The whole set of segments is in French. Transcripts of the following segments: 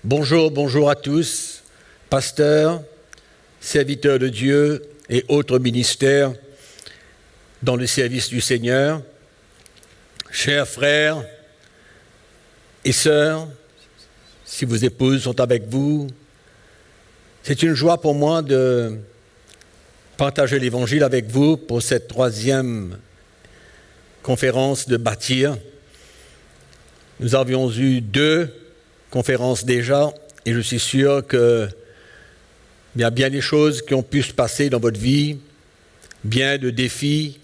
Bonjour à tous, pasteurs, serviteurs de Dieu et autres ministères dans le service du Seigneur, chers frères et sœurs, si vos épouses sont avec vous, c'est une joie pour moi de partager l'Évangile avec vous pour cette troisième conférence de Bâtir. Nous avions eu 2 conférences déjà et je suis sûr qu'il y a bien des choses qui ont pu se passer dans votre vie, bien de défis,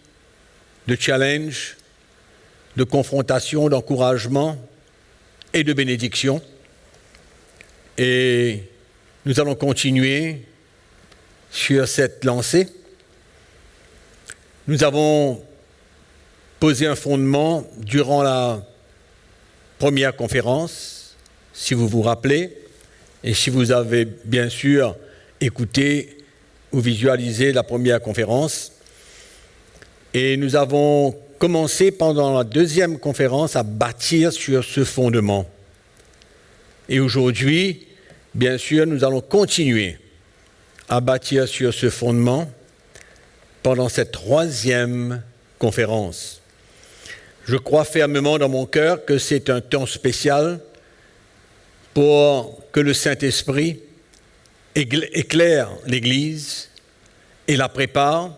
de challenges, de confrontations, d'encouragements et de bénédictions. Et nous allons continuer sur cette lancée. Nous avons posé un fondement durant la première conférence, si vous vous rappelez, et si vous avez bien sûr écouté ou visualisé la première conférence. Et nous avons commencé pendant la deuxième conférence à bâtir sur ce fondement. Et aujourd'hui, bien sûr, nous allons continuer à bâtir sur ce fondement pendant cette troisième conférence. Je crois fermement dans mon cœur que c'est un temps spécial pour que le Saint-Esprit éclaire l'Église et la prépare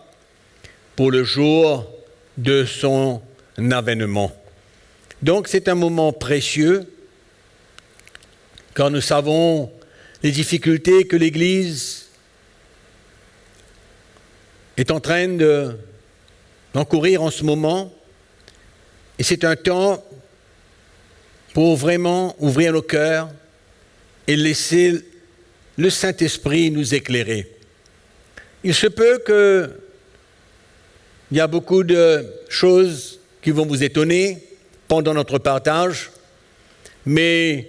pour le jour de son avènement. Donc c'est un moment précieux, car nous savons les difficultés que l'Église est en train d'encourir en ce moment. Et c'est un temps pour vraiment ouvrir nos cœurs et laisser le Saint-Esprit nous éclairer. Il se peut qu'il y a beaucoup de choses qui vont vous étonner pendant notre partage, mais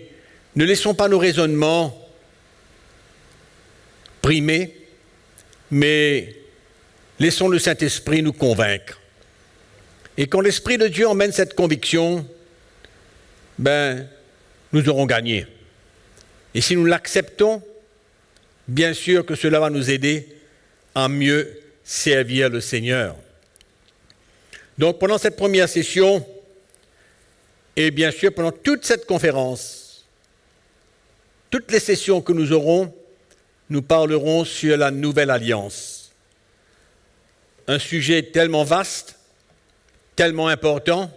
ne laissons pas nos raisonnements primer, mais laissons le Saint-Esprit nous convaincre. Et quand l'Esprit de Dieu emmène cette conviction, nous aurons gagné. Et si nous l'acceptons, bien sûr que cela va nous aider à mieux servir le Seigneur. Donc pendant cette première session, et bien sûr pendant toute cette conférence, toutes les sessions que nous aurons, nous parlerons sur la Nouvelle Alliance. Un sujet tellement vaste, tellement important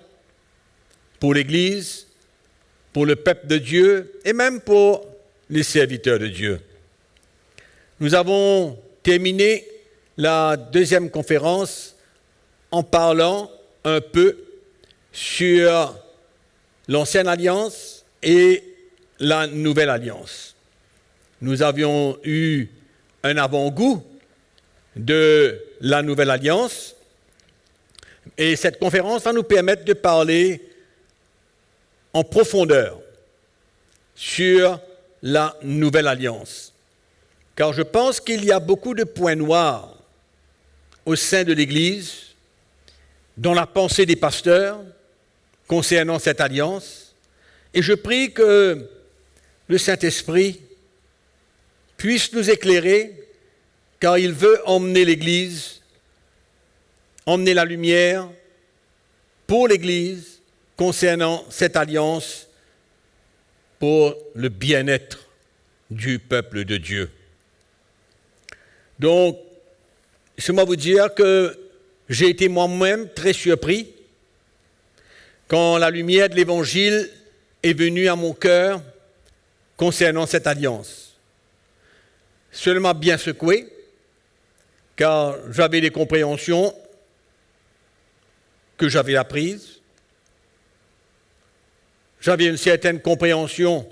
pour l'Église, pour le peuple de Dieu et même pour les serviteurs de Dieu. Nous avons terminé la deuxième conférence en parlant un peu sur l'Ancienne Alliance et la Nouvelle Alliance. Nous avions eu un avant-goût de la Nouvelle Alliance et cette conférence va nous permettre de parler en profondeur sur la Nouvelle Alliance. Car je pense qu'il y a beaucoup de points noirs au sein de l'Église, dans la pensée des pasteurs concernant cette alliance. Et je prie que le Saint-Esprit puisse nous éclairer, car il veut emmener l'Église, emmener la lumière pour l'Église concernant cette alliance pour le bien-être du peuple de Dieu. Donc, laissez-moi vous dire que j'ai été moi-même très surpris quand la lumière de l'Évangile est venue à mon cœur concernant cette alliance. Cela m'a bien secoué, car j'avais des compréhensions que j'avais apprises. J'avais une certaine compréhension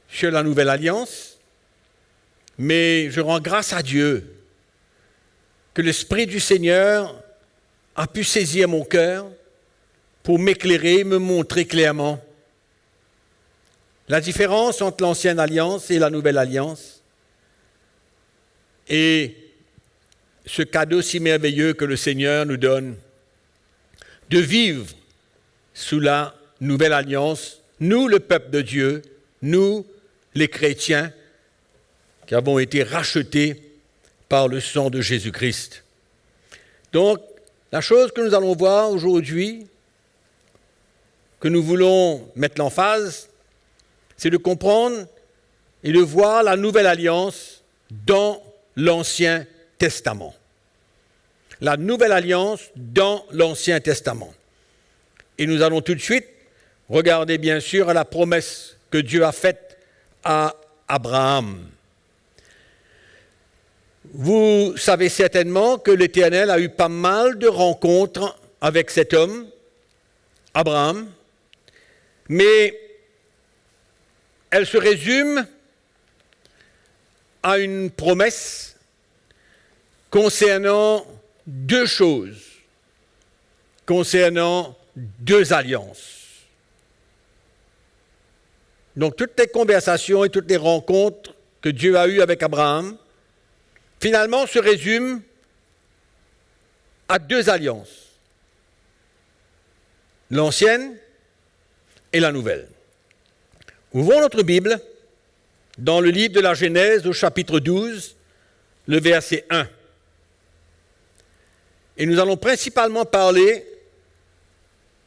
sur la Nouvelle Alliance, mais je rends grâce à Dieu que l'Esprit du Seigneur a pu saisir mon cœur pour m'éclairer, me montrer clairement la différence entre l'Ancienne Alliance et la Nouvelle Alliance et ce cadeau si merveilleux que le Seigneur nous donne de vivre sous la Nouvelle Alliance, nous, le peuple de Dieu, nous, les chrétiens, qui avons été rachetés par le sang de Jésus-Christ. Donc, la chose que nous allons voir aujourd'hui, que nous voulons mettre l'emphase, c'est de comprendre et de voir la nouvelle alliance dans l'Ancien Testament. La nouvelle alliance dans l'Ancien Testament. Et nous allons tout de suite regarder bien sûr à la promesse que Dieu a faite à Abraham. Vous savez certainement que l'Éternel a eu pas mal de rencontres avec cet homme, Abraham, mais elle se résume à une promesse concernant deux choses, concernant deux alliances. Donc toutes les conversations et toutes les rencontres que Dieu a eues avec Abraham, finalement se résument à deux alliances, l'ancienne et la nouvelle. Ouvrons notre Bible dans le livre de la Genèse au chapitre 12, le verset 1. Et nous allons principalement parler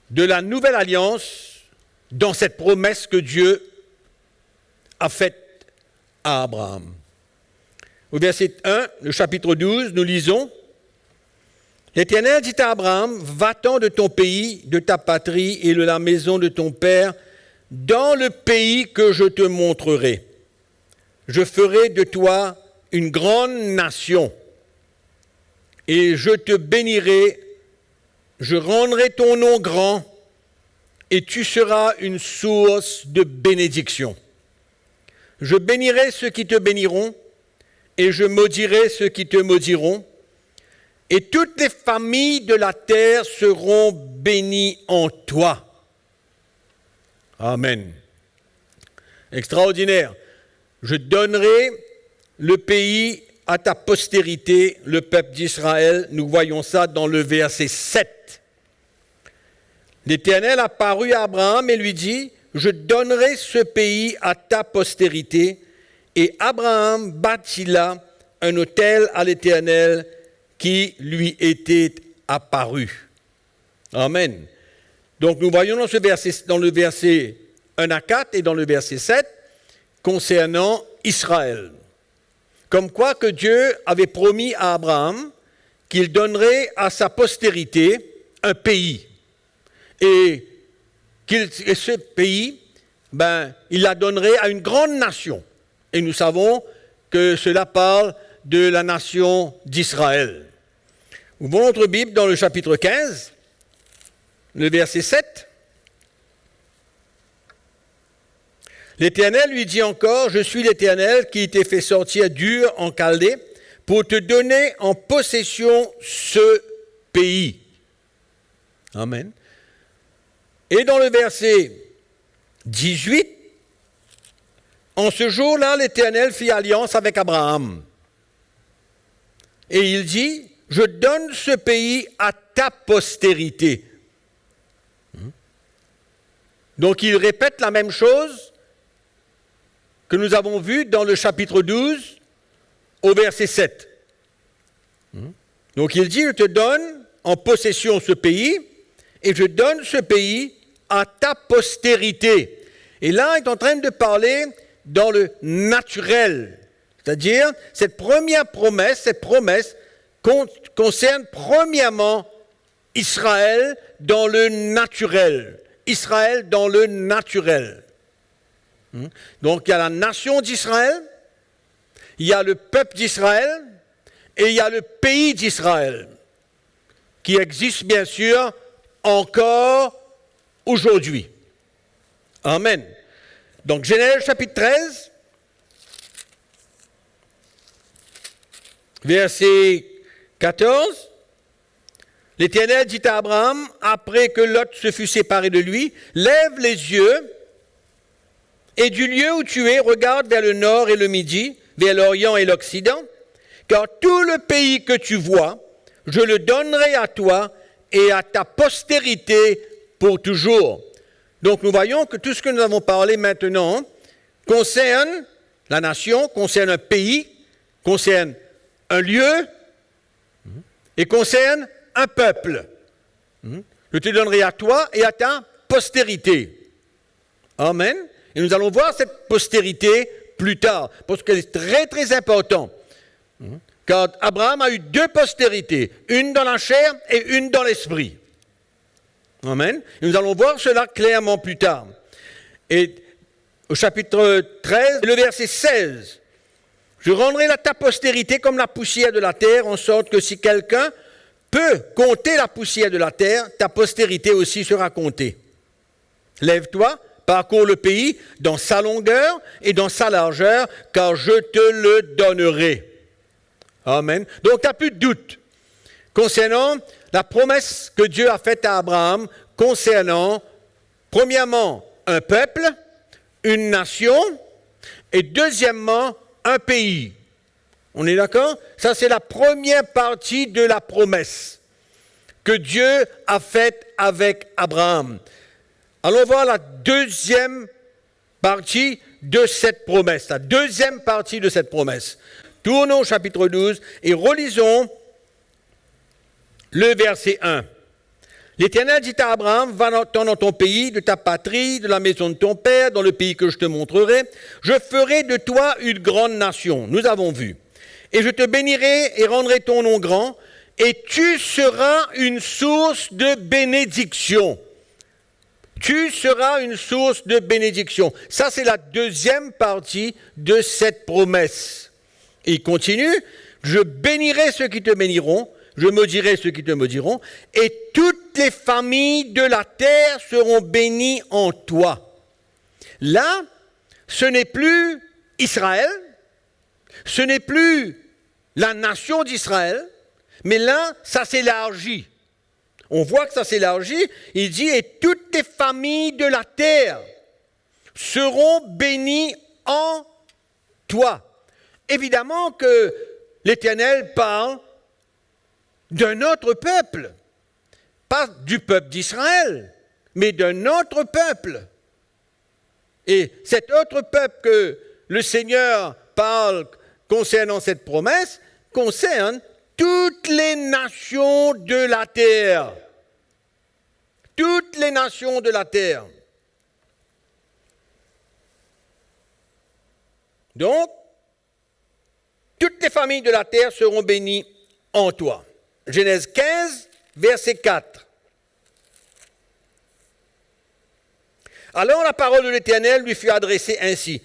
de la nouvelle alliance dans cette promesse que Dieu a faite à Abraham. Au verset 1, le chapitre 12, nous lisons « L'Éternel dit à Abraham, va-t'en de ton pays, de ta patrie et de la maison de ton père, dans le pays que je te montrerai. Je ferai de toi une grande nation, et je te bénirai, je rendrai ton nom grand, et tu seras une source de bénédiction. Je bénirai ceux qui te béniront, et je maudirai ceux qui te maudiront, et toutes les familles de la terre seront bénies en toi. » Amen. Extraordinaire. Je donnerai le pays à ta postérité, le peuple d'Israël. Nous voyons ça dans le verset 7. L'Éternel apparut à Abraham et lui dit, « Je donnerai ce pays à ta postérité. » Et Abraham bâtit là un autel à l'Éternel qui lui était apparu. Amen. Donc nous voyons dans le verset 1 à 4 et dans le verset 7 concernant Israël. Comme quoi que Dieu avait promis à Abraham qu'il donnerait à sa postérité un pays. Et ce pays, il la donnerait à une grande nation. Et nous savons que cela parle de la nation d'Israël. Ouvrons notre Bible dans le chapitre 15, le verset 7. L'Éternel lui dit encore, « Je suis l'Éternel qui t'ai fait sortir d'Ur en Chaldée pour te donner en possession ce pays. » Amen. Et dans le verset 18, en ce jour-là, l'Éternel fit alliance avec Abraham. Et il dit, « Je donne ce pays à ta postérité. » Donc il répète la même chose que nous avons vu dans le chapitre 12 au verset 7. Donc il dit, je te donne en possession ce pays et je donne ce pays à ta postérité. Et là, il est en train de parler dans le naturel. C'est-à-dire, cette première promesse, concerne premièrement Israël dans le naturel. Israël dans le naturel. Donc il y a la nation d'Israël, il y a le peuple d'Israël et il y a le pays d'Israël qui existe bien sûr encore aujourd'hui. Amen. Donc Genèse chapitre 13, verset 14. L'Éternel dit à Abraham, après que Lot se fut séparé de lui, lève les yeux et du lieu où tu es, regarde vers le nord et le midi, vers l'Orient et l'Occident, car tout le pays que tu vois, je le donnerai à toi et à ta postérité pour toujours. Donc nous voyons que tout ce que nous avons parlé maintenant concerne la nation, concerne un pays, concerne un lieu et concerne un peuple. Je te donnerai à toi et à ta postérité. Amen. Et nous allons voir cette postérité plus tard, parce qu'elle est très très importante. Car Abraham a eu deux postérités, une dans la chair et une dans l'esprit. Amen. Et nous allons voir cela clairement plus tard. Et au chapitre 13, le verset 16. Je rendrai ta postérité comme la poussière de la terre, en sorte que si quelqu'un peut compter la poussière de la terre, ta postérité aussi sera comptée. Lève-toi, parcours le pays dans sa longueur et dans sa largeur, car je te le donnerai. Amen. Donc, tu n'as plus de doute concernant la promesse que Dieu a faite à Abraham, concernant, premièrement, un peuple, une nation, et deuxièmement, un pays. On est d'accord? Ça, c'est la première partie de la promesse que Dieu a faite avec Abraham. Allons voir la deuxième partie de cette promesse. La deuxième partie de cette promesse. Tournons au chapitre 12 et relisons le verset 1. L'Éternel dit à Abraham, va-t'en dans ton pays, de ta patrie, de la maison de ton père, dans le pays que je te montrerai. Je ferai de toi une grande nation. Nous avons vu. Et je te bénirai et rendrai ton nom grand, et tu seras une source de bénédiction. Tu seras une source de bénédiction. Ça, c'est la deuxième partie de cette promesse. Et il continue, je bénirai ceux qui te béniront, je maudirai ceux qui te maudiront, et toutes les familles de la terre seront bénies en toi. Là, ce n'est plus Israël, ce n'est plus la nation d'Israël, mais là, ça s'élargit. On voit que ça s'élargit. Il dit, et toutes les familles de la terre seront bénies en toi. Évidemment que l'Éternel parle d'un autre peuple, pas du peuple d'Israël, mais d'un autre peuple. Et cet autre peuple que le Seigneur parle concernant cette promesse, concerne toutes les nations de la terre. Toutes les nations de la terre. Donc, toutes les familles de la terre seront bénies en toi. Genèse 15, verset 4. Alors la parole de l'Éternel lui fut adressée ainsi.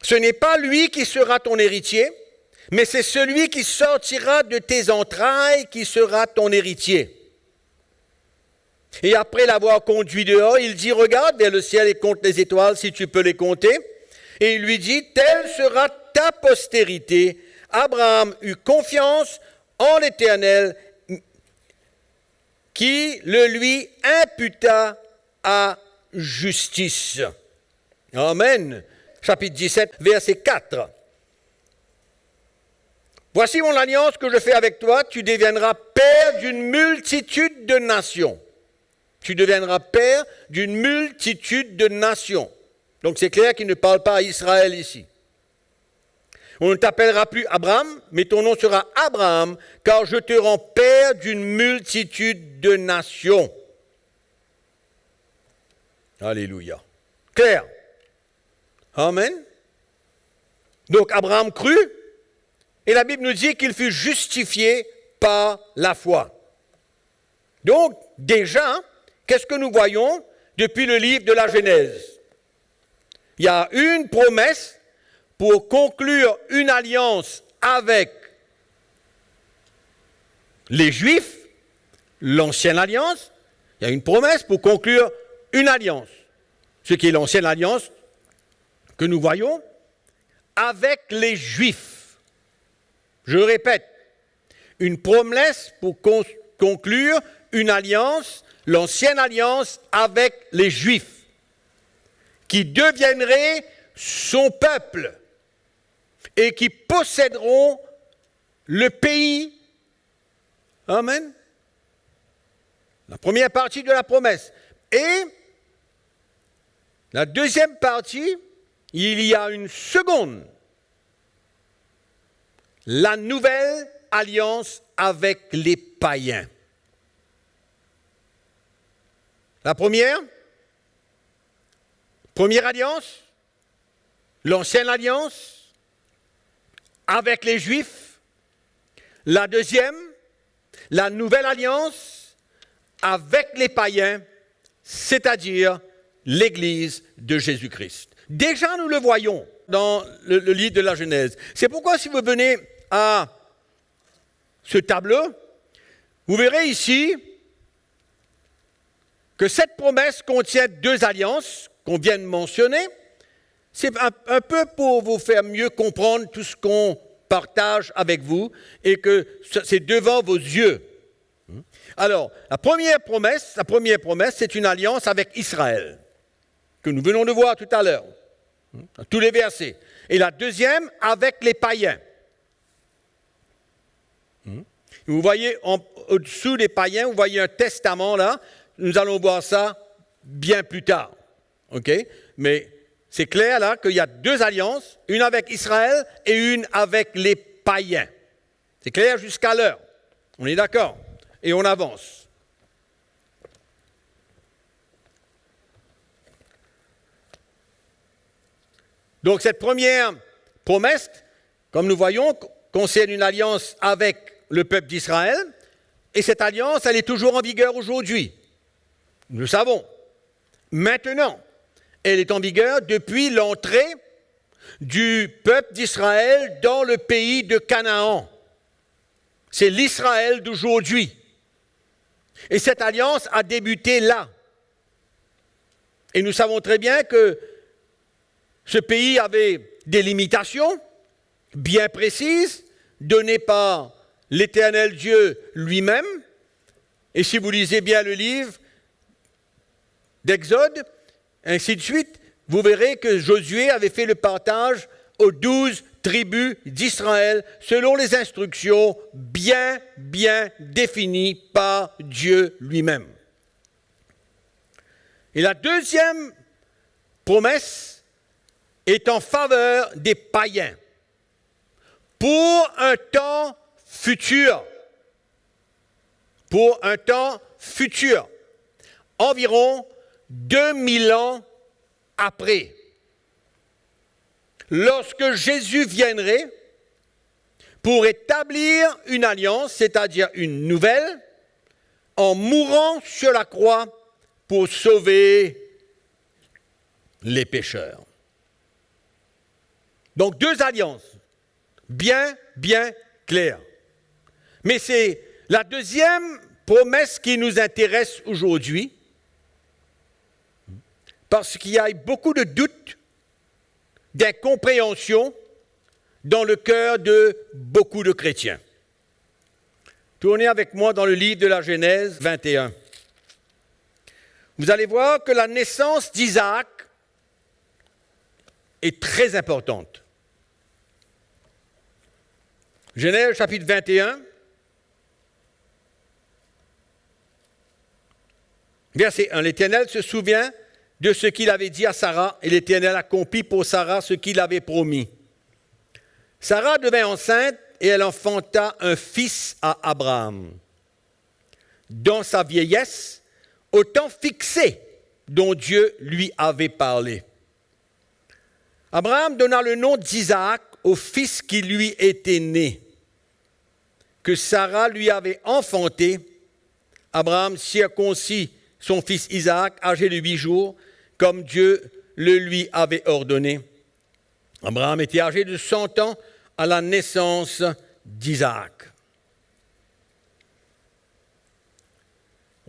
Ce n'est pas lui qui sera ton héritier, mais c'est celui qui sortira de tes entrailles qui sera ton héritier. Et après l'avoir conduit dehors, il dit, regarde vers le ciel et compte les étoiles si tu peux les compter. Et il lui dit, telle sera ta postérité. Abraham eut confiance en l'Éternel qui le lui imputa à justice. Amen. Chapitre 17, verset 4. Voici mon alliance que je fais avec toi, tu deviendras père d'une multitude de nations. Tu deviendras père d'une multitude de nations. Donc c'est clair qu'il ne parle pas à Israël ici. On ne t'appellera plus Abraham, mais ton nom sera Abraham, car je te rends père d'une multitude de nations. Alléluia. Clair. Amen. Donc Abraham crut, et la Bible nous dit qu'il fut justifié par la foi. Donc déjà, qu'est-ce que nous voyons depuis le livre de la Genèse? Il y a une promesse pour conclure une alliance avec les Juifs, l'ancienne alliance. Il y a une promesse pour conclure une alliance, ce qui est l'ancienne alliance que nous voyons avec les Juifs. Je répète, une promesse pour conclure une alliance, l'ancienne alliance avec les Juifs, qui deviendraient son peuple et qui posséderont le pays. Amen. La première partie de la promesse. Et la deuxième partie, il y a une seconde. La nouvelle alliance avec les païens. La première alliance, l'ancienne alliance avec les Juifs. La deuxième, la nouvelle alliance avec les païens, c'est-à-dire l'Église de Jésus-Christ. Déjà, nous le voyons dans le livre de la Genèse. C'est pourquoi, si vous venez à ce tableau, vous verrez ici que cette promesse contient deux alliances qu'on vient de mentionner. C'est un peu pour vous faire mieux comprendre tout ce qu'on partage avec vous et que c'est devant vos yeux. Alors, la première promesse, c'est une alliance avec Israël, que nous venons de voir tout à l'heure, dans tous les versets. Et la deuxième, avec les païens. Vous voyez, au-dessous des païens, vous voyez un testament là. Nous allons voir ça bien plus tard. OK? Mais c'est clair là qu'il y a deux alliances, une avec Israël et une avec les païens. C'est clair jusqu'à l'heure. On est d'accord? Et on avance. Donc cette première promesse, comme nous voyons, concerne une alliance avec le peuple d'Israël. Et cette alliance, elle est toujours en vigueur aujourd'hui. Nous le savons. Maintenant, elle est en vigueur depuis l'entrée du peuple d'Israël dans le pays de Canaan. C'est l'Israël d'aujourd'hui. Et cette alliance a débuté là. Et nous savons très bien que ce pays avait des limitations bien précises, données par l'Éternel Dieu lui-même. Et si vous lisez bien le livre d'Exode, ainsi de suite, vous verrez que Josué avait fait le partage aux 12 tribus d'Israël selon les instructions bien définies par Dieu lui-même. Et la deuxième promesse est en faveur des païens pour un temps futur. Pour un temps futur. Environ 2000 ans après. Lorsque Jésus viendrait pour établir une alliance, c'est-à-dire une nouvelle, en mourant sur la croix pour sauver les pécheurs. Donc deux alliances, bien claires. Mais c'est la deuxième promesse qui nous intéresse aujourd'hui, parce qu'il y a beaucoup de doutes, d'incompréhension dans le cœur de beaucoup de chrétiens. Tournez avec moi dans le livre de la Genèse 21. Vous allez voir que la naissance d'Isaac est très importante. Genèse chapitre 21, verset 1. L'Éternel se souvient de ce qu'il avait dit à Sarah, et l'Éternel accomplit pour Sarah ce qu'il avait promis. Sarah devint enceinte et elle enfanta un fils à Abraham. Dans sa vieillesse, au temps fixé dont Dieu lui avait parlé. Abraham donna le nom d'Isaac au fils qui lui était né, que Sarah lui avait enfanté. Abraham circoncit son fils Isaac, âgé de 8 jours, comme Dieu le lui avait ordonné. Abraham était âgé de 100 ans à la naissance d'Isaac.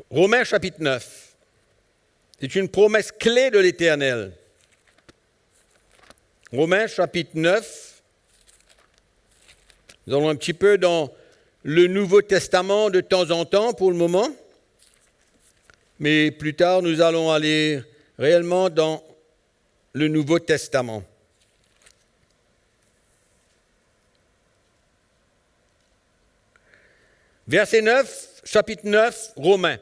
Romains chapitre 9. C'est une promesse clé de l'Éternel. Romains chapitre 9. Nous allons un petit peu dans le Nouveau Testament de temps en temps pour le moment. Mais plus tard, nous allons aller réellement dans le Nouveau Testament. Verset 9, chapitre 9, Romains.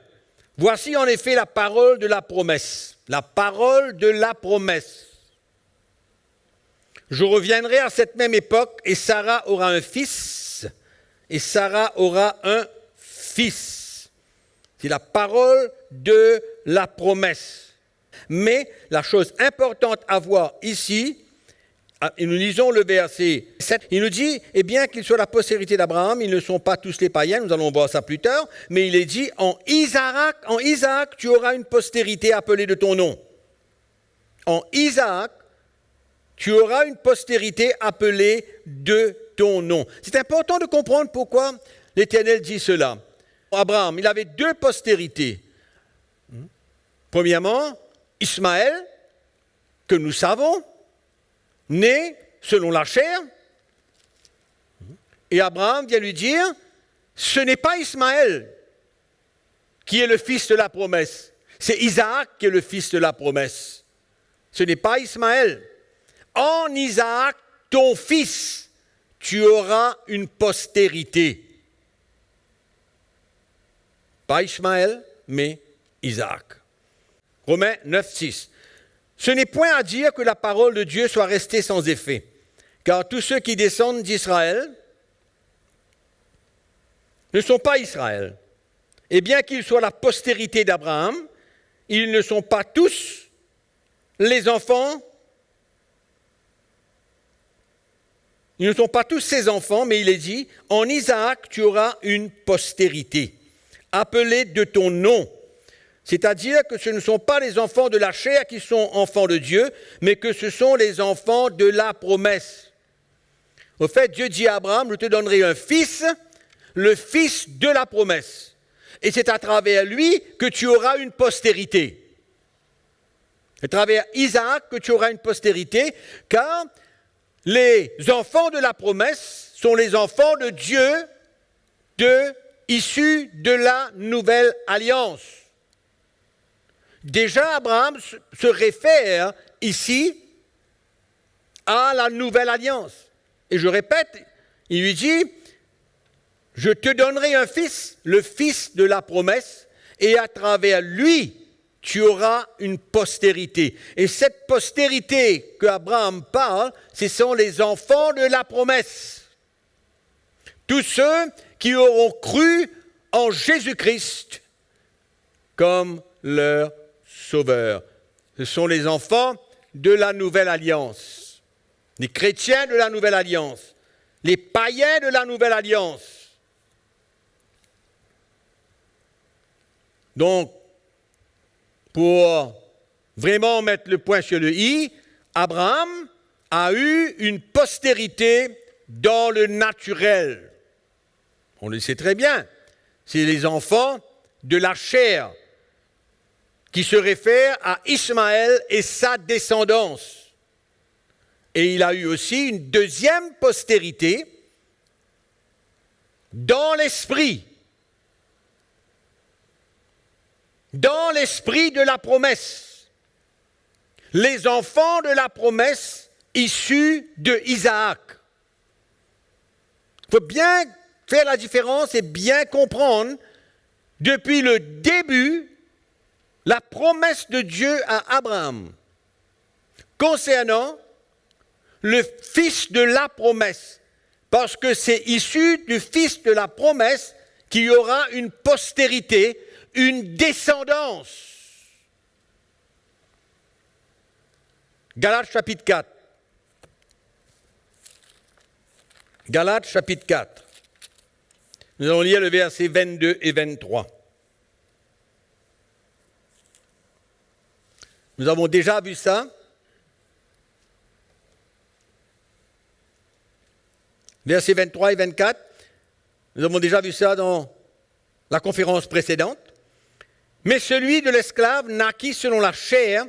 Voici en effet la parole de la promesse. La parole de la promesse. Je reviendrai à cette même époque et Sarah aura un fils. Et Sarah aura un fils. C'est la parole de la promesse. Mais la chose importante à voir ici, et nous lisons le verset 7, il nous dit, eh bien qu'ils soient la postérité d'Abraham, ils ne sont pas tous les païens, nous allons voir ça plus tard, mais il est dit, en Isaac, tu auras une postérité appelée de ton nom. En Isaac, tu auras une postérité appelée de ton nom. C'est important de comprendre pourquoi l'Éternel dit cela. Abraham, il avait deux postérités. Premièrement, Ismaël, que nous savons, né selon la chair. Et Abraham vient lui dire, ce n'est pas Ismaël qui est le fils de la promesse. C'est Isaac qui est le fils de la promesse. Ce n'est pas Ismaël. En Isaac, ton fils, tu auras une postérité. Pas Ismaël, mais Isaac. Romains 9, 6. Ce n'est point à dire que la parole de Dieu soit restée sans effet, car tous ceux qui descendent d'Israël ne sont pas Israël. Et bien qu'ils soient la postérité d'Abraham, ils ne sont pas tous les enfants. Ils ne sont pas tous ses enfants, mais il est dit, en Isaac, tu auras une postérité, appelée de ton nom. C'est-à-dire que ce ne sont pas les enfants de la chair qui sont enfants de Dieu, mais que ce sont les enfants de la promesse. Au fait, Dieu dit à Abraham, je te donnerai un fils, le fils de la promesse. Et c'est à travers lui que tu auras une postérité. À travers Isaac que tu auras une postérité, car les enfants de la promesse sont les enfants de Dieu issus de la nouvelle alliance. Déjà, Abraham se réfère ici à la nouvelle alliance. Et je répète, il lui dit, je te donnerai un fils, le fils de la promesse, et à travers lui, tu auras une postérité. Et cette postérité qu'Abraham parle, ce sont les enfants de la promesse. Tous ceux qui auront cru en Jésus-Christ comme leur Sauveur. Ce sont les enfants de la nouvelle alliance. Les chrétiens de la nouvelle alliance. Les païens de la nouvelle alliance. Donc, pour vraiment mettre le point sur le i, Abraham a eu une postérité dans le naturel. On le sait très bien. C'est les enfants de la chair qui se réfère à Ismaël et sa descendance. Et il a eu aussi une deuxième postérité dans l'esprit de la promesse. Les enfants de la promesse issus de Isaac. Il faut bien faire la différence et bien comprendre, depuis le début, la promesse de Dieu à Abraham concernant le fils de la promesse, parce que c'est issu du fils de la promesse qu'il y aura une postérité, une descendance. Galates chapitre 4. Galates chapitre 4. Nous allons lire le verset 22 et 23. Nous avons déjà vu ça. Versets 23 et 24. Nous avons déjà vu ça dans la conférence précédente. Mais celui de l'esclave naquit selon la chair,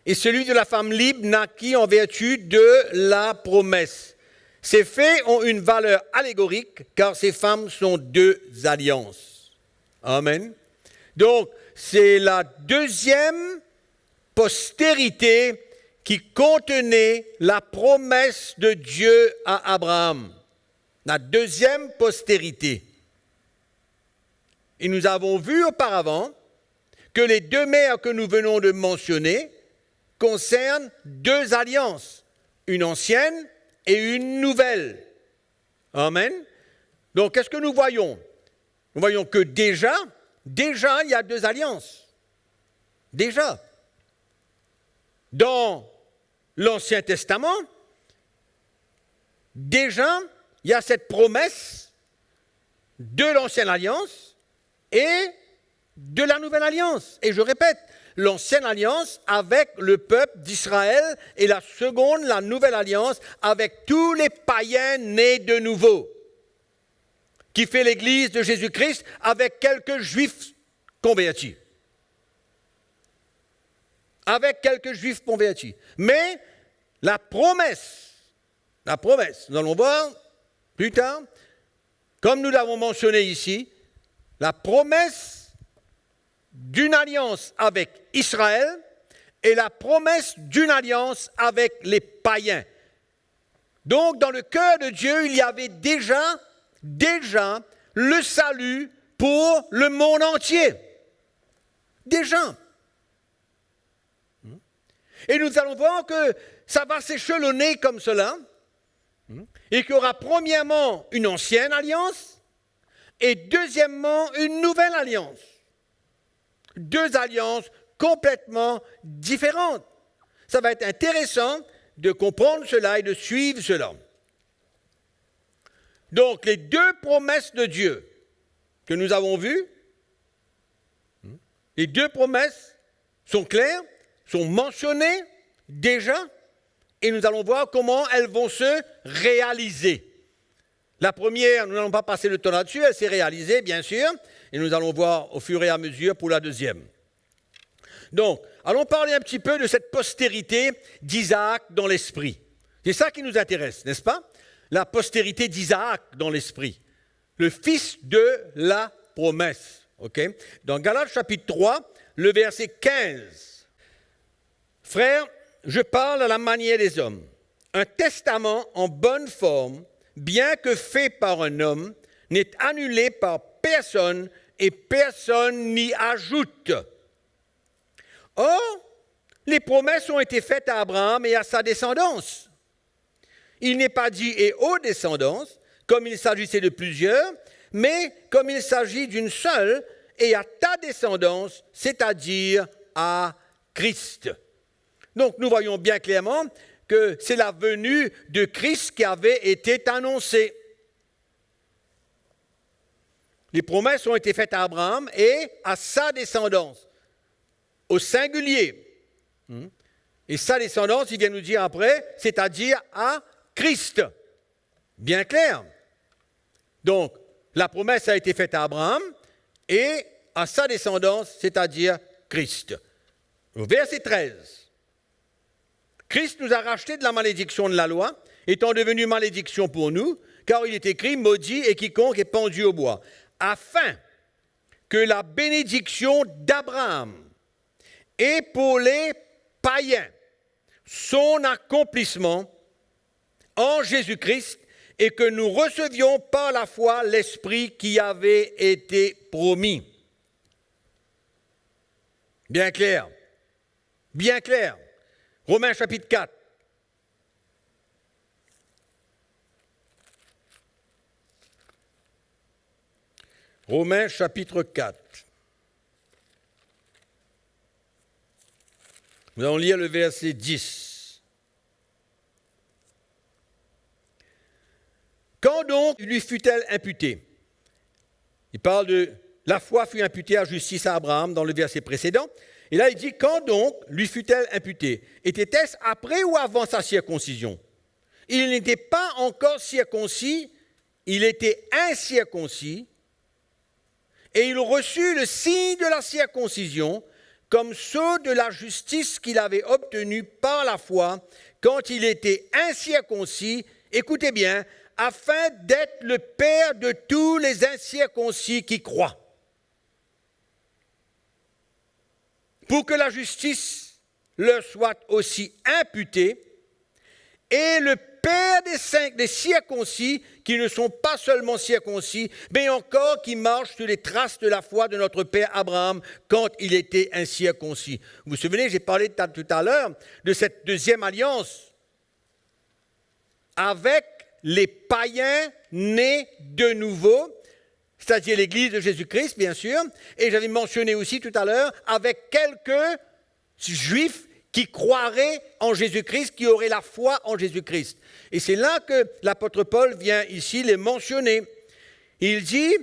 et celui de la femme libre naquit en vertu de la promesse. Ces faits ont une valeur allégorique, car ces femmes sont deux alliances. Amen. Donc, c'est la deuxième postérité qui contenait la promesse de Dieu à Abraham. La deuxième postérité. Et nous avons vu auparavant que les deux mers que nous venons de mentionner concernent deux alliances, une ancienne et une nouvelle. Amen. Donc, qu'est-ce que nous voyons? Nous voyons que déjà, il y a deux alliances. Déjà. Dans l'Ancien Testament, déjà, il y a cette promesse de l'Ancienne Alliance et de la Nouvelle Alliance. Et je répète, l'Ancienne Alliance avec le peuple d'Israël et la seconde, la Nouvelle Alliance, avec tous les païens nés de nouveau, qui fait l'Église de Jésus-Christ avec quelques Juifs convertis. Avec quelques Juifs convertis. Mais la promesse, nous allons voir plus tard, comme nous l'avons mentionné ici, la promesse d'une alliance avec Israël et la promesse d'une alliance avec les païens. Donc, dans le cœur de Dieu, il y avait déjà le salut pour le monde entier. Déjà. Et nous allons voir que ça va s'échelonner comme cela, et qu'il y aura premièrement une ancienne alliance, et deuxièmement une nouvelle alliance. Deux alliances complètement différentes. Ça va être intéressant de comprendre cela et de suivre cela. Donc, les deux promesses de Dieu que nous avons vues, les deux promesses sont claires, sont mentionnées déjà, et nous allons voir comment elles vont se réaliser. La première, nous n'allons pas passer le temps là-dessus, elle s'est réalisée, bien sûr, et nous allons voir au fur et à mesure pour la deuxième. Donc, allons parler un petit peu de cette postérité d'Isaac dans l'esprit. C'est ça qui nous intéresse, n'est-ce pas? La postérité d'Isaac dans l'esprit, le fils de la promesse. Okay? Dans Galates chapitre 3, le verset 15. Frères, je parle à la manière des hommes. Un testament en bonne forme, bien que fait par un homme, n'est annulé par personne et personne n'y ajoute. Or, les promesses ont été faites à Abraham et à sa descendance. Il n'est pas dit « et aux descendances », comme il s'agissait de plusieurs, mais comme il s'agit d'une seule, et à ta descendance, c'est-à-dire à Christ. Donc nous voyons bien clairement que c'est la venue de Christ qui avait été annoncée. Les promesses ont été faites à Abraham et à sa descendance, au singulier. Et sa descendance, il vient nous dire après, c'est-à-dire à Christ. Bien clair. Donc, la promesse a été faite à Abraham et à sa descendance, c'est-à-dire Christ. Au verset 13. Christ nous a rachetés de la malédiction de la loi, étant devenu malédiction pour nous, car il est écrit « Maudit est quiconque est pendu au bois », afin que la bénédiction d'Abraham et pour les païens, son accomplissement en Jésus-Christ, et que nous recevions par la foi l'Esprit qui avait été promis. Bien clair. Bien clair. Romains chapitre 4. Romains chapitre 4. Nous allons lire le verset 10. Quand donc lui fut-elle imputée? Il parle de la foi fut imputée à justice à Abraham dans le verset précédent. Et là, il dit, quand donc lui fut-elle imputée? Était-ce après ou avant sa circoncision? Il n'était pas encore circoncis, il était incirconcis, et il reçut le signe de la circoncision comme sceau de la justice qu'il avait obtenue par la foi quand il était incirconcis, écoutez bien, afin d'être le père de tous les incirconcis qui croient. Pour que la justice leur soit aussi imputée et le Père des circoncis, qui ne sont pas seulement circoncis, mais encore qui marchent sur les traces de la foi de notre Père Abraham quand il était incirconcis. Vous vous souvenez, j'ai parlé tout à l'heure de cette deuxième alliance avec les païens nés de nouveau, c'est-à-dire l'Église de Jésus-Christ, bien sûr, et j'avais mentionné aussi tout à l'heure avec quelques Juifs qui croiraient en Jésus-Christ, qui auraient la foi en Jésus-Christ. Et c'est là que l'apôtre Paul vient ici les mentionner. Il dit,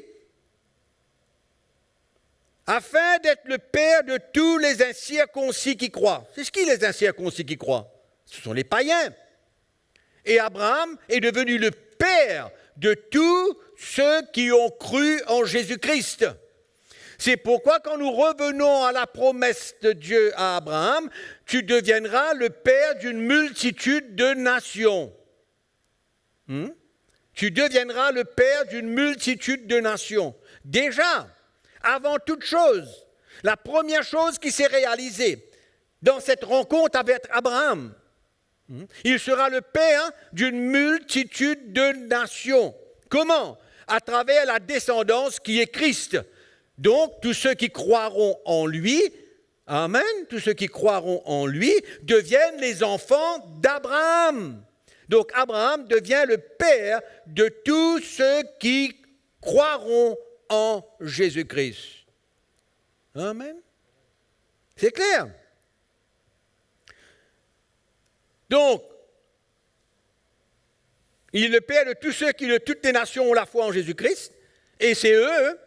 afin d'être le père de tous les incirconcis qui croient. C'est ce qui les incirconcis qui croient? Ce sont les païens. Et Abraham est devenu le père de tous ceux qui ont cru en Jésus-Christ. C'est pourquoi quand nous revenons à la promesse de Dieu à Abraham, tu deviendras le père d'une multitude de nations. Tu deviendras le père d'une multitude de nations. Déjà, avant toute chose, la première chose qui s'est réalisée dans cette rencontre avec Abraham, il sera le père d'une multitude de nations. Comment? À travers la descendance qui est Christ. Donc, tous ceux qui croiront en lui, amen, tous ceux qui croiront en lui deviennent les enfants d'Abraham. Donc, Abraham devient le père de tous ceux qui croiront en Jésus-Christ. Amen. C'est clair. Donc, il est le père de tous ceux qui de toutes les nations ont la foi en Jésus-Christ, et c'est eux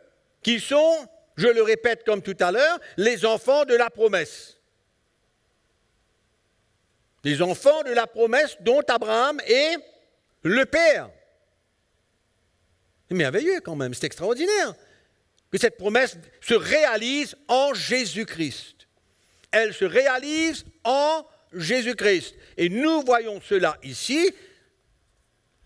qui sont, je le répète comme tout à l'heure, les enfants de la promesse. Les enfants de la promesse dont Abraham est le père. C'est merveilleux quand même, c'est extraordinaire que cette promesse se réalise en Jésus-Christ. Elle se réalise en Jésus-Christ. Et nous voyons cela ici,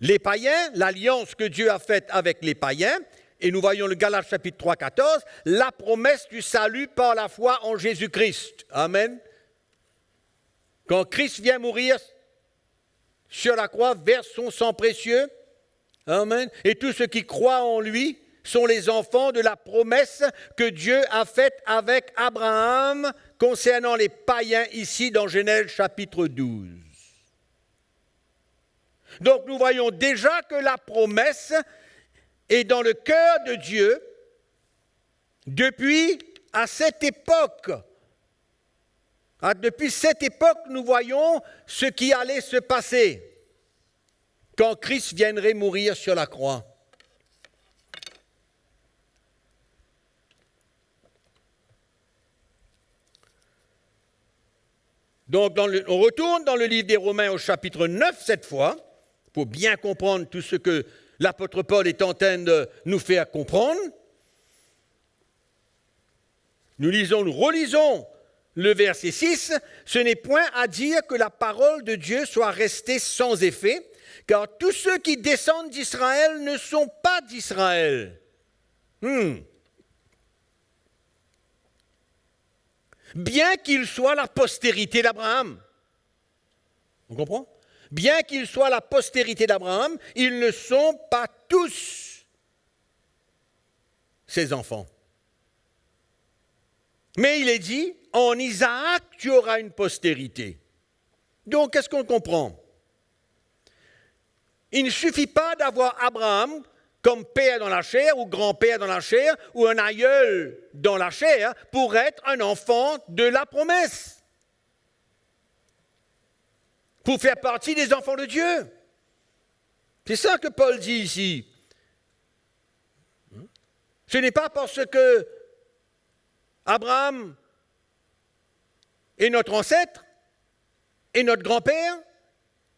les païens, l'alliance que Dieu a faite avec les païens, et nous voyons le Galates chapitre 3, 14, la promesse du salut par la foi en Jésus-Christ. Amen. Quand Christ vient mourir sur la croix, verse son sang précieux. Amen. Et tous ceux qui croient en lui sont les enfants de la promesse que Dieu a faite avec Abraham concernant les païens ici dans Genèse chapitre 12. Donc nous voyons déjà que la promesse est dans le cœur de Dieu depuis à cette époque. Depuis cette époque, nous voyons ce qui allait se passer quand Christ viendrait mourir sur la croix. Donc, on retourne dans le livre des Romains au chapitre 9 cette fois, pour bien comprendre tout ce que l'apôtre Paul est en train de nous faire comprendre. Nous relisons le verset 6. Ce n'est point à dire que la parole de Dieu soit restée sans effet, car tous ceux qui descendent d'Israël ne sont pas d'Israël. Bien qu'ils soient la postérité d'Abraham. On comprend? Bien qu'ils soient la postérité d'Abraham, ils ne sont pas tous ses enfants. Mais il est dit, en Isaac, tu auras une postérité. Donc, qu'est-ce qu'on comprend? Il ne suffit pas d'avoir Abraham comme père dans la chair, ou grand-père dans la chair, ou un aïeul dans la chair, pour être un enfant de la promesse. Pour faire partie des enfants de Dieu. C'est ça que Paul dit ici. Ce n'est pas parce que Abraham est notre ancêtre et notre grand-père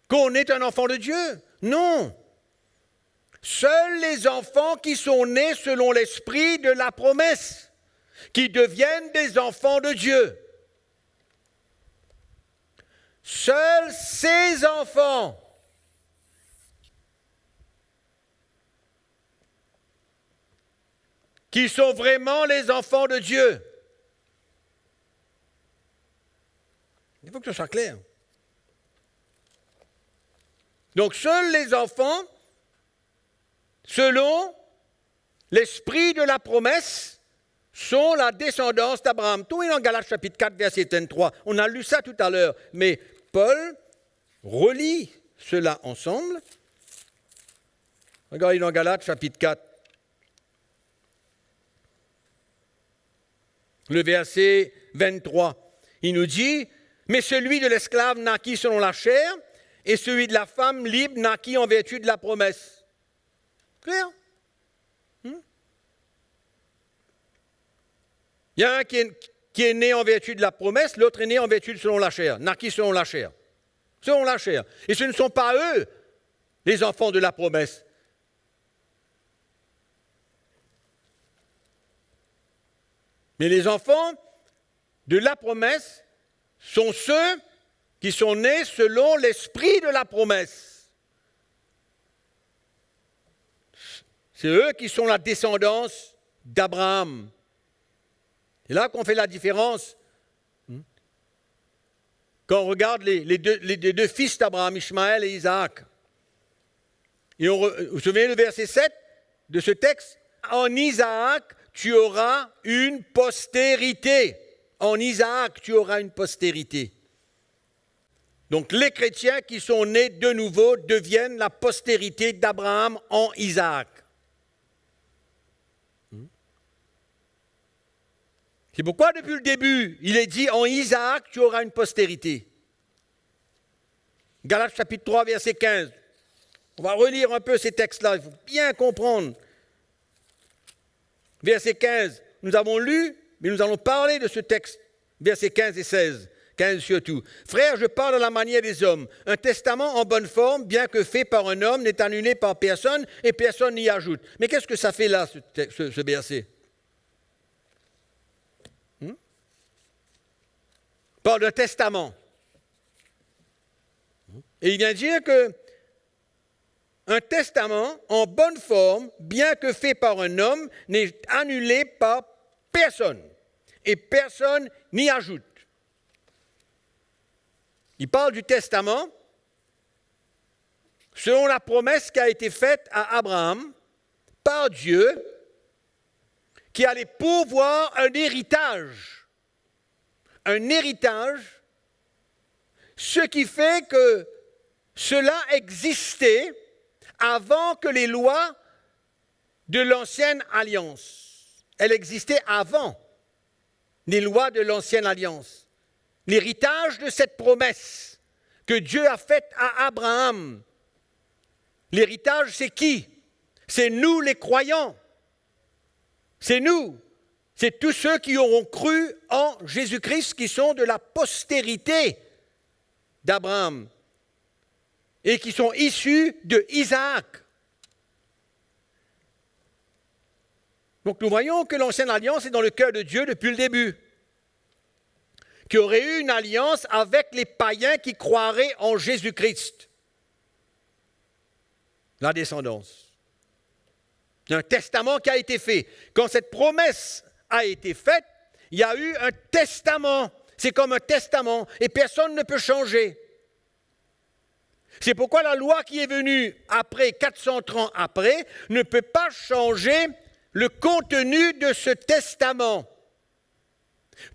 qu'on est un enfant de Dieu. Non. Seuls les enfants qui sont nés selon l'esprit de la promesse, qui deviennent des enfants de Dieu. Seuls ces enfants qui sont vraiment les enfants de Dieu. Il faut que ce soit clair. Donc seuls les enfants, selon l'esprit de la promesse, sont la descendance d'Abraham. Tout est dans Galates chapitre 4, verset 23. On a lu ça tout à l'heure, mais Paul relie cela ensemble. Regardez dans Galates chapitre 4. Le verset 23, il nous dit « Mais celui de l'esclave naquit selon la chair, et celui de la femme libre naquit en vertu de la promesse. » Clair? Il y a un qui est né en vertu de la promesse, l'autre est né en vertu selon la chair, naquit selon la chair. Selon la chair. Et ce ne sont pas eux, les enfants de la promesse. Mais les enfants de la promesse sont ceux qui sont nés selon l'esprit de la promesse. C'est eux qui sont la descendance d'Abraham. C'est là qu'on fait la différence. Quand on regarde les deux fils d'Abraham, Ishmaël et Isaac. Et vous vous souvenez du verset 7 de ce texte? En Isaac, tu auras une postérité. En Isaac, tu auras une postérité. Donc les chrétiens qui sont nés de nouveau deviennent la postérité d'Abraham en Isaac. C'est pourquoi depuis le début, il est dit en Isaac, tu auras une postérité. Galates chapitre 3, verset 15. On va relire un peu ces textes-là, il faut bien comprendre. Verset 15, nous avons lu, mais nous allons parler de ce texte, versets 15 et 16, 15 surtout. « Frères, je parle à la manière des hommes. Un testament en bonne forme, bien que fait par un homme, n'est annulé par personne et personne n'y ajoute. » Mais qu'est-ce que ça fait là, ce verset? Parle d'un testament. Et il vient dire que un testament en bonne forme, bien que fait par un homme, n'est annulé par personne. Et personne n'y ajoute. Il parle du testament selon la promesse qui a été faite à Abraham par Dieu, qui allait pourvoir un héritage. Un héritage, ce qui fait que cela existait avant que les lois de l'ancienne alliance. Elle existait avant les lois de l'ancienne alliance. L'héritage de cette promesse que Dieu a faite à Abraham. L'héritage, c'est qui? C'est nous les croyants. C'est nous. C'est tous ceux qui auront cru en Jésus-Christ qui sont de la postérité d'Abraham et qui sont issus de Isaac. Donc nous voyons que l'ancienne alliance est dans le cœur de Dieu depuis le début. Qu'il y aurait eu une alliance avec les païens qui croiraient en Jésus-Christ. La descendance. Il y a un testament qui a été fait. Quand cette promesse a été faite, il y a eu un testament. C'est comme un testament et personne ne peut changer. C'est pourquoi la loi qui est venue après, 430 après, ne peut pas changer le contenu de ce testament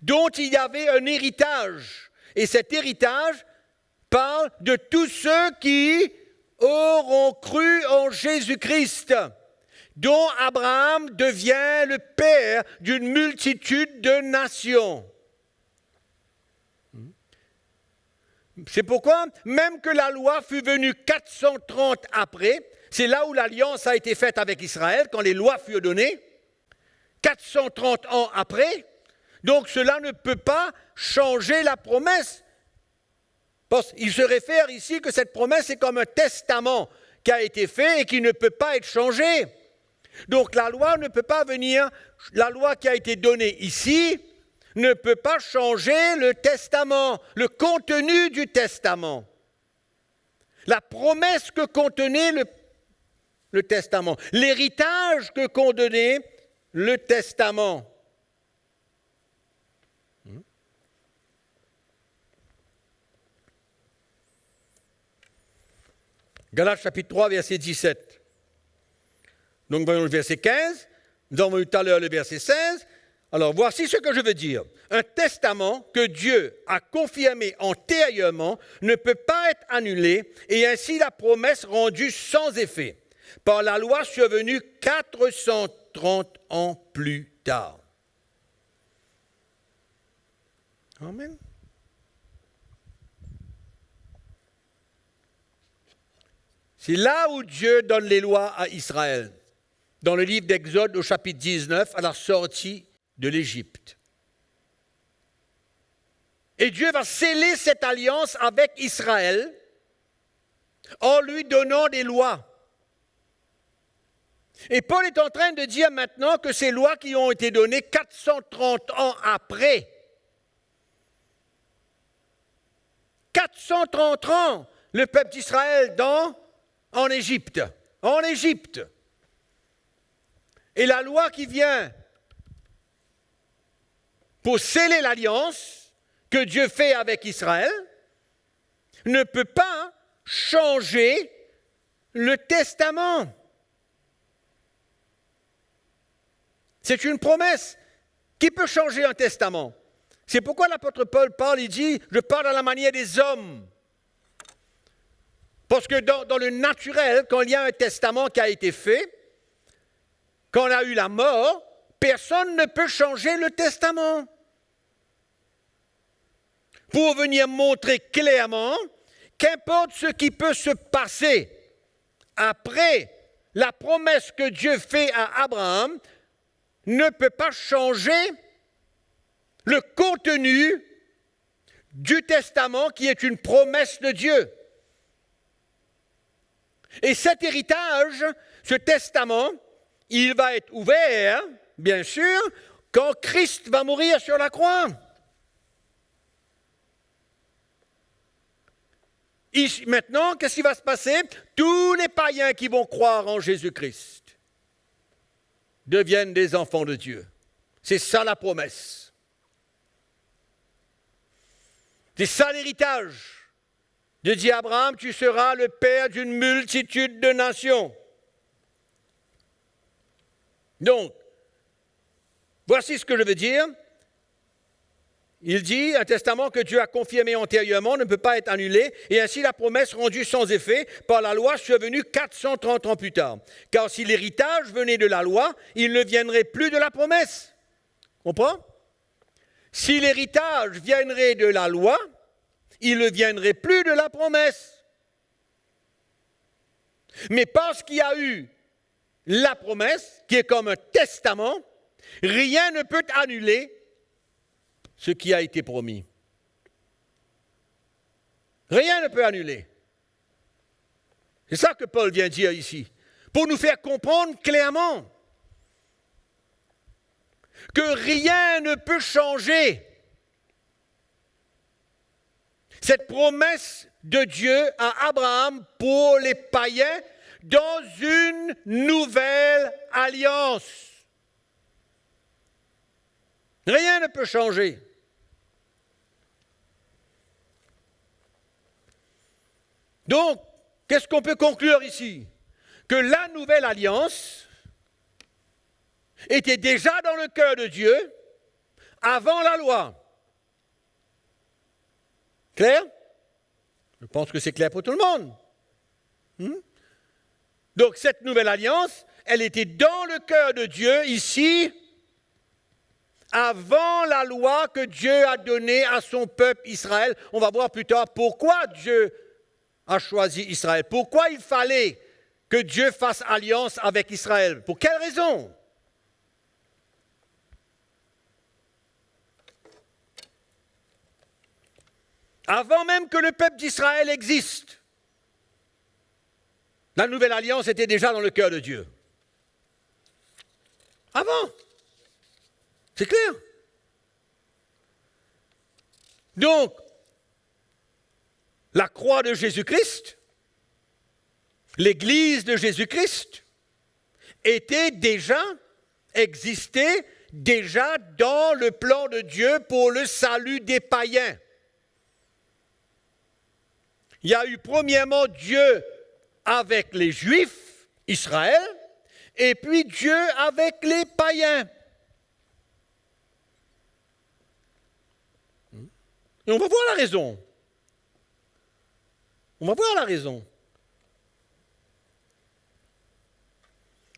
dont il y avait un héritage. Et cet héritage parle de tous ceux qui auront cru en Jésus-Christ, dont Abraham devient le père d'une multitude de nations. C'est pourquoi, même que la loi fut venue 430 après, c'est là où l'alliance a été faite avec Israël, quand les lois furent données, 430 ans après, donc cela ne peut pas changer la promesse. Il se réfère ici que cette promesse est comme un testament qui a été fait et qui ne peut pas être changé. Donc la loi ne peut pas venir, la loi qui a été donnée ici ne peut pas changer le testament, le contenu du testament. La promesse que contenait le testament, l'héritage que contenait le testament. Galates chapitre 3, verset 17. Donc voyons le verset 15. Nous avons vu tout à l'heure le verset 16. Alors voici ce que je veux dire. Un testament que Dieu a confirmé antérieurement ne peut pas être annulé et ainsi la promesse rendue sans effet par la loi survenue 430 ans plus tard. Amen. C'est là où Dieu donne les lois à Israël, dans le livre d'Exode au chapitre 19, à la sortie de l'Égypte. Et Dieu va sceller cette alliance avec Israël en lui donnant des lois. Et Paul est en train de dire maintenant que ces lois qui ont été données 430 ans après, 430 ans, le peuple d'Israël en Égypte. Et la loi qui vient pour sceller l'alliance que Dieu fait avec Israël ne peut pas changer le testament. C'est une promesse. Qui peut changer un testament? C'est pourquoi l'apôtre Paul parle, il dit, je parle à la manière des hommes. Parce que dans le naturel, quand il y a un testament qui a été fait, quand on a eu la mort, personne ne peut changer le testament. Pour venir montrer clairement qu'importe ce qui peut se passer après la promesse que Dieu fait à Abraham, ne peut pas changer le contenu du testament qui est une promesse de Dieu. Et cet héritage, ce testament, il va être ouvert, bien sûr, quand Christ va mourir sur la croix. Maintenant, qu'est-ce qui va se passer? Tous les païens qui vont croire en Jésus-Christ deviennent des enfants de Dieu. C'est ça la promesse. C'est ça l'héritage. Dieu dit à Abraham, tu seras le père d'une multitude de nations. Donc, voici ce que je veux dire. Il dit, un testament que Dieu a confirmé antérieurement ne peut pas être annulé, et ainsi la promesse rendue sans effet par la loi survenue 430 ans plus tard. Car si l'héritage venait de la loi, il ne viendrait plus de la promesse. Comprends? Si l'héritage viendrait de la loi, il ne viendrait plus de la promesse. Mais parce qu'il y a eu la promesse, qui est comme un testament, rien ne peut annuler ce qui a été promis. Rien ne peut annuler. C'est ça que Paul vient dire ici, pour nous faire comprendre clairement que rien ne peut changer cette promesse de Dieu à Abraham pour les païens dans une nouvelle alliance. Rien ne peut changer. Donc, qu'est-ce qu'on peut conclure ici? Que la nouvelle alliance était déjà dans le cœur de Dieu avant la loi. Clair? Je pense que c'est clair pour tout le monde. Donc, cette nouvelle alliance, elle était dans le cœur de Dieu ici, avant la loi que Dieu a donnée à son peuple Israël. On va voir plus tard pourquoi Dieu a choisi Israël. Pourquoi il fallait que Dieu fasse alliance avec Israël? Pour quelle raison? Avant même que le peuple d'Israël existe, la nouvelle alliance était déjà dans le cœur de Dieu. Avant. C'est clair. Donc, la croix de Jésus-Christ, l'Église de Jésus-Christ, existait déjà dans le plan de Dieu pour le salut des païens. Il y a eu premièrement Dieu avec les Juifs, Israël, et puis Dieu avec les païens. Et on va voir la raison. On va voir la raison.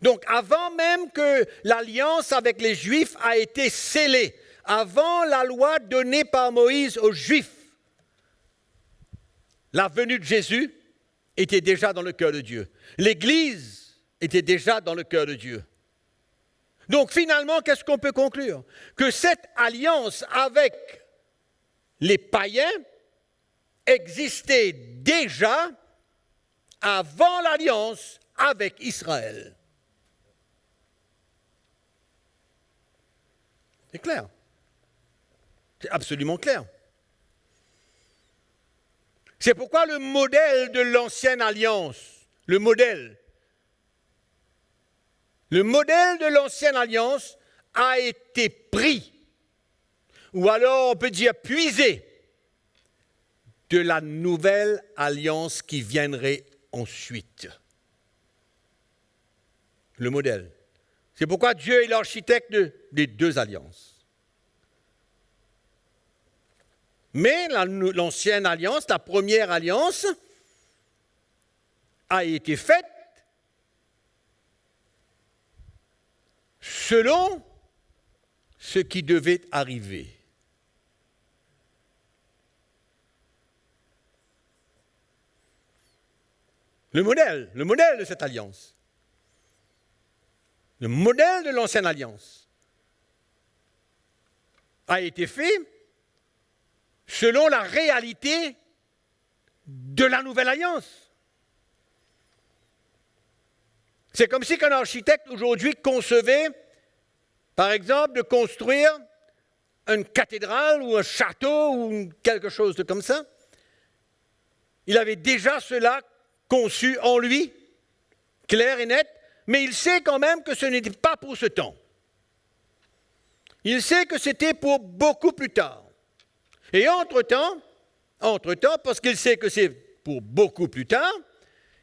Donc, avant même que l'alliance avec les Juifs a été scellée, avant la loi donnée par Moïse aux Juifs, la venue de Jésus était déjà dans le cœur de Dieu. L'Église était déjà dans le cœur de Dieu. Donc, finalement, qu'est-ce qu'on peut conclure? Que cette alliance avec les païens existait déjà avant l'alliance avec Israël. C'est clair. C'est absolument clair. C'est pourquoi le modèle de l'ancienne alliance, le modèle de l'ancienne alliance a été pris, ou alors on peut dire puisé, de la nouvelle alliance qui viendrait ensuite. Le modèle. C'est pourquoi Dieu est l'architecte des deux alliances. Mais l'ancienne alliance, la première alliance, a été faite selon ce qui devait arriver. Le modèle de cette alliance. Le modèle de l'ancienne alliance a été fait selon la réalité de la nouvelle alliance. C'est comme si un architecte aujourd'hui concevait, par exemple, de construire une cathédrale ou un château ou quelque chose de comme ça. Il avait déjà cela conçu en lui, clair et net, mais il sait quand même que ce n'était pas pour ce temps. Il sait que c'était pour beaucoup plus tard. Et entre-temps, parce qu'il sait que c'est pour beaucoup plus tard,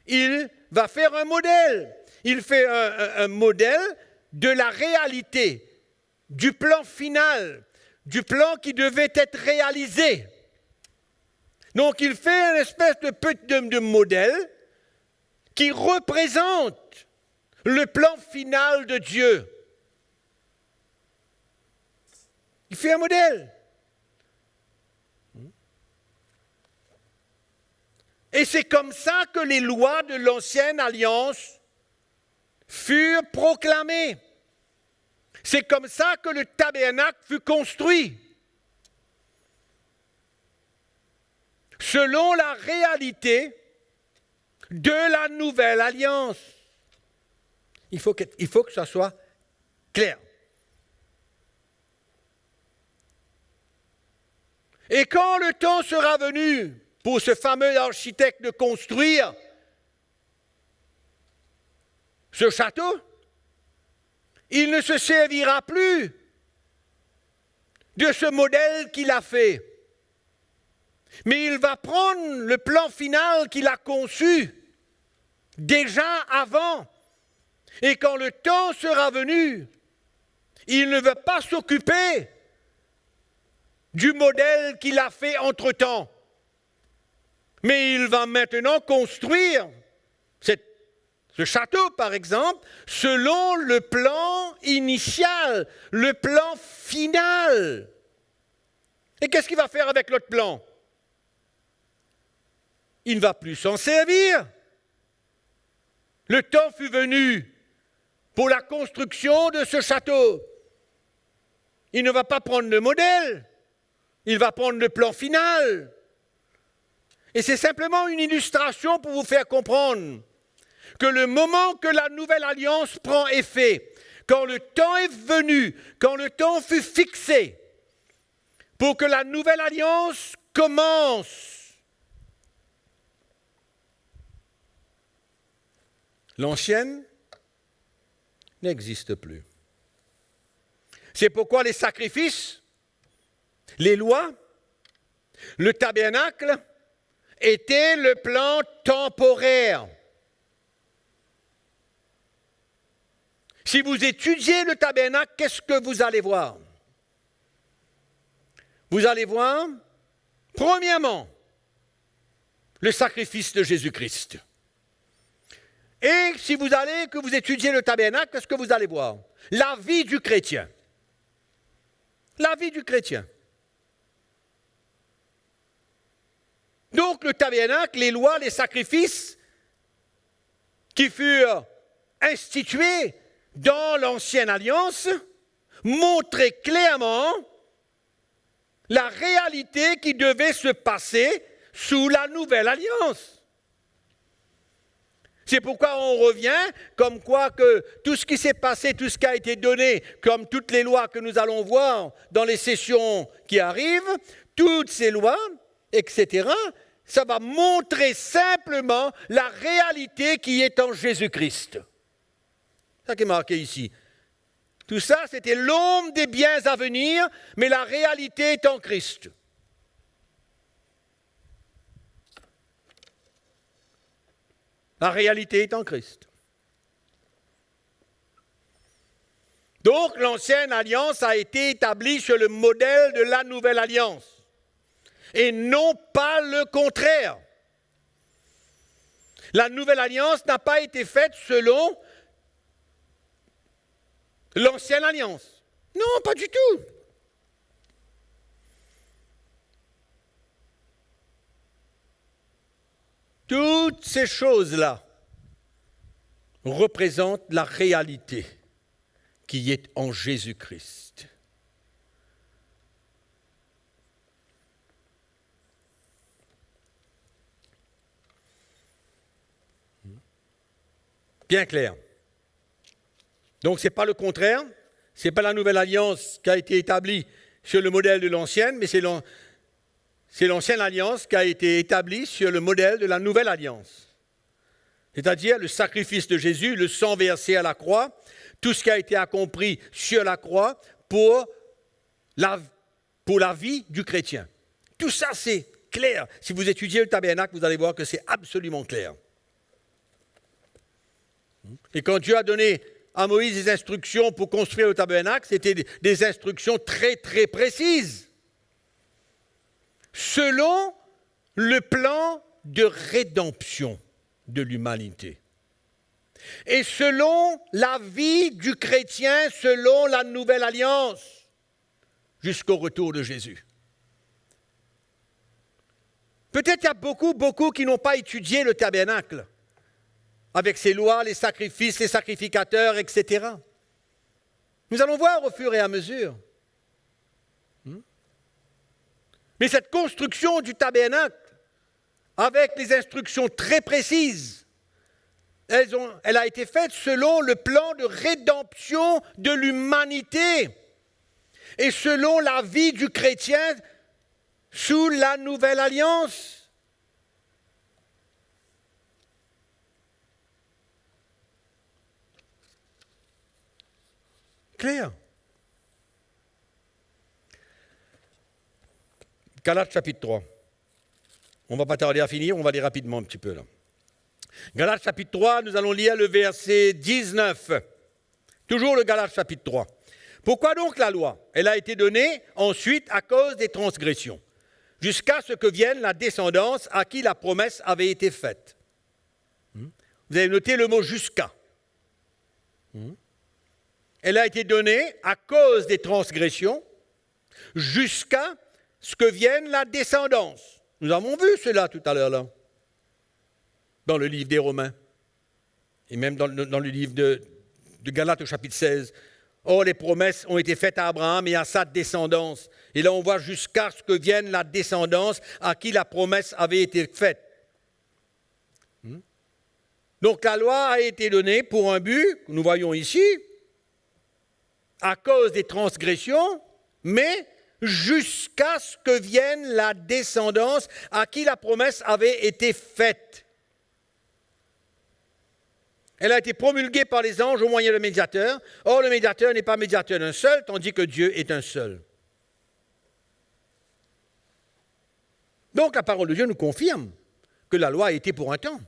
il va faire un modèle. Il fait un modèle de la réalité, du plan final, du plan qui devait être réalisé. Donc il fait une espèce de modèle qui représente le plan final de Dieu. Il fait un modèle. Et c'est comme ça que les lois de l'ancienne alliance furent proclamées. C'est comme ça que le tabernacle fut construit. Selon la réalité de la nouvelle alliance. Il faut que ça soit clair. Et quand le temps sera venu pour ce fameux architecte de construire ce château, il ne se servira plus de ce modèle qu'il a fait. Mais il va prendre le plan final qu'il a conçu déjà avant. Et quand le temps sera venu, il ne va pas s'occuper du modèle qu'il a fait entre-temps. Mais il va maintenant construire ce château, par exemple, selon le plan initial, le plan final. Et qu'est-ce qu'il va faire avec l'autre plan? Il ne va plus s'en servir. Le temps fut venu pour la construction de ce château. Il ne va pas prendre le modèle, il va prendre le plan final. Et c'est simplement une illustration pour vous faire comprendre que le moment que la nouvelle alliance prend effet, quand le temps est venu, quand le temps fut fixé, pour que la nouvelle alliance commence, l'ancienne n'existe plus. C'est pourquoi les sacrifices, les lois, le tabernacle étaient le plan temporaire. Si vous étudiez le tabernacle, qu'est-ce que vous allez voir? Vous allez voir, premièrement, le sacrifice de Jésus-Christ. Et si vous allez, que vous étudiez le tabernacle, qu'est-ce que vous allez voir? La vie du chrétien. La vie du chrétien. Donc le tabernacle, les lois, les sacrifices qui furent institués dans l'Ancienne Alliance montraient clairement la réalité qui devait se passer sous la Nouvelle Alliance. C'est pourquoi on revient, comme quoi que tout ce qui s'est passé, tout ce qui a été donné, comme toutes les lois que nous allons voir dans les sessions qui arrivent, toutes ces lois, etc., ça va montrer simplement la réalité qui est en Jésus-Christ. C'est ça qui est marqué ici. Tout ça, c'était l'ombre des biens à venir, mais la réalité est en Christ. La réalité est en Christ. Donc, l'ancienne alliance a été établie sur le modèle de la nouvelle alliance. Et non pas le contraire. La nouvelle alliance n'a pas été faite selon l'ancienne alliance. Non, pas du tout. Toutes ces choses-là représentent la réalité qui est en Jésus-Christ. Bien clair. Donc ce n'est pas le contraire, ce n'est pas la nouvelle alliance qui a été établie sur le modèle de l'ancienne, mais c'est l'ancienne alliance qui a été établie sur le modèle de la nouvelle alliance. C'est-à-dire le sacrifice de Jésus, le sang versé à la croix, tout ce qui a été accompli sur la croix pour la vie du chrétien. Tout ça, c'est clair. Si vous étudiez le tabernacle, vous allez voir que c'est absolument clair. Et quand Dieu a donné à Moïse des instructions pour construire le tabernacle, c'était des instructions très, très précises, selon le plan de rédemption de l'humanité. Et selon la vie du chrétien, selon la nouvelle alliance, jusqu'au retour de Jésus. Peut-être qu'il y a beaucoup qui n'ont pas étudié le tabernacle, avec ses lois, les sacrifices, les sacrificateurs, etc. Nous allons voir au fur et à mesure. Mais cette construction du tabernacle, avec les instructions très précises, elle a été faite selon le plan de rédemption de l'humanité et selon la vie du chrétien sous la nouvelle alliance. Clair. Galates chapitre 3. On ne va pas tarder à finir, on va lire rapidement un petit peu là. Galates chapitre 3, nous allons lire le verset 19. Toujours le Galates chapitre 3. Pourquoi donc la loi? Elle a été donnée ensuite à cause des transgressions, jusqu'à ce que vienne la descendance à qui la promesse avait été faite. Vous avez noté le mot « jusqu'à ». Elle a été donnée à cause des transgressions, jusqu'à ce que vienne la descendance. Nous avons vu cela tout à l'heure là, dans le livre des Romains, et même dans le livre de Galates au chapitre 16. Or, les promesses ont été faites à Abraham et à sa descendance. Et là, on voit jusqu'à ce que vienne la descendance à qui la promesse avait été faite. Donc, la loi a été donnée pour un but, que nous voyons ici, à cause des transgressions, mais jusqu'à ce que vienne la descendance à qui la promesse avait été faite. Elle a été promulguée par les anges au moyen de médiateurs. Or, le médiateur n'est pas médiateur d'un seul, tandis que Dieu est un seul. Donc, la parole de Dieu nous confirme que la loi a été pour un temps.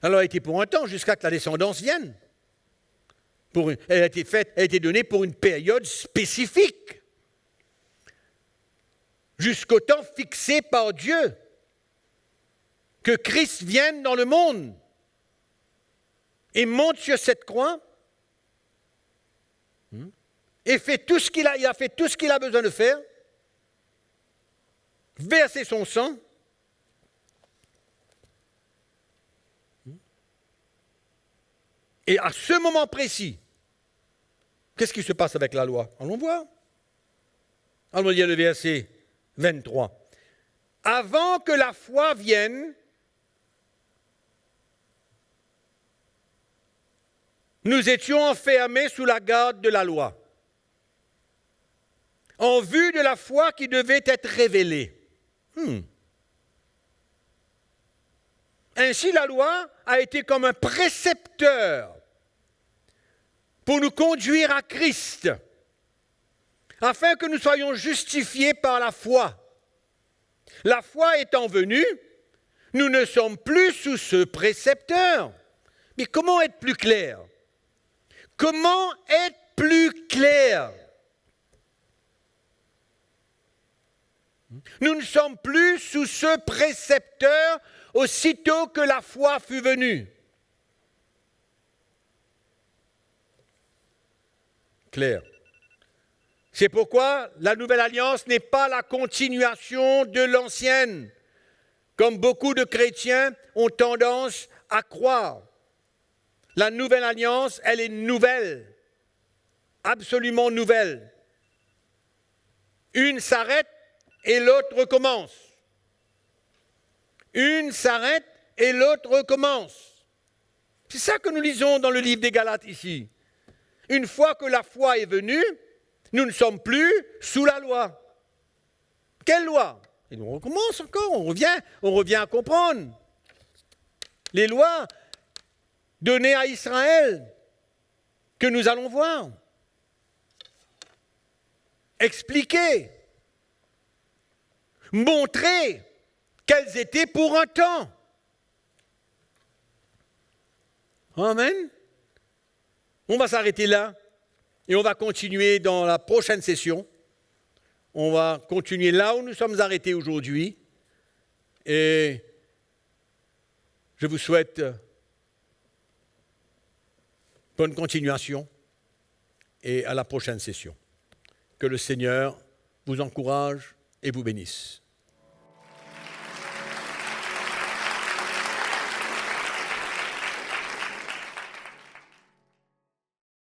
La loi a été pour un temps jusqu'à ce que la descendance vienne. Elle a été donnée pour une période spécifique, jusqu'au temps fixé par Dieu, que Christ vienne dans le monde et monte sur cette croix et fait tout ce qu'il a fait tout ce qu'il a besoin de faire, verser son sang, et à ce moment précis, qu'est-ce qui se passe avec la loi? Allons voir. Allons lire le verset 23. Avant que la foi vienne, nous étions enfermés sous la garde de la loi, en vue de la foi qui devait être révélée. Ainsi, la loi a été comme un précepteur pour nous conduire à Christ, afin que nous soyons justifiés par la foi. La foi étant venue, nous ne sommes plus sous ce précepteur. Mais comment être plus clair? Comment être plus clair? Nous ne sommes plus sous ce précepteur aussitôt que la foi fut venue. Clair. C'est pourquoi la nouvelle alliance n'est pas la continuation de l'ancienne, comme beaucoup de chrétiens ont tendance à croire. La nouvelle alliance, elle est nouvelle, absolument nouvelle. Une s'arrête et l'autre recommence. Une s'arrête et l'autre recommence. C'est ça que nous lisons dans le livre des Galates ici. Une fois que la foi est venue, nous ne sommes plus sous la loi. Quelle loi? Et on recommence encore, on revient à comprendre. Les lois données à Israël, que nous allons voir. Expliquer. Montrer qu'elles étaient pour un temps. Amen. On va s'arrêter là et on va continuer dans la prochaine session. On va continuer là où nous sommes arrêtés aujourd'hui. Et je vous souhaite bonne continuation et à la prochaine session. Que le Seigneur vous encourage et vous bénisse.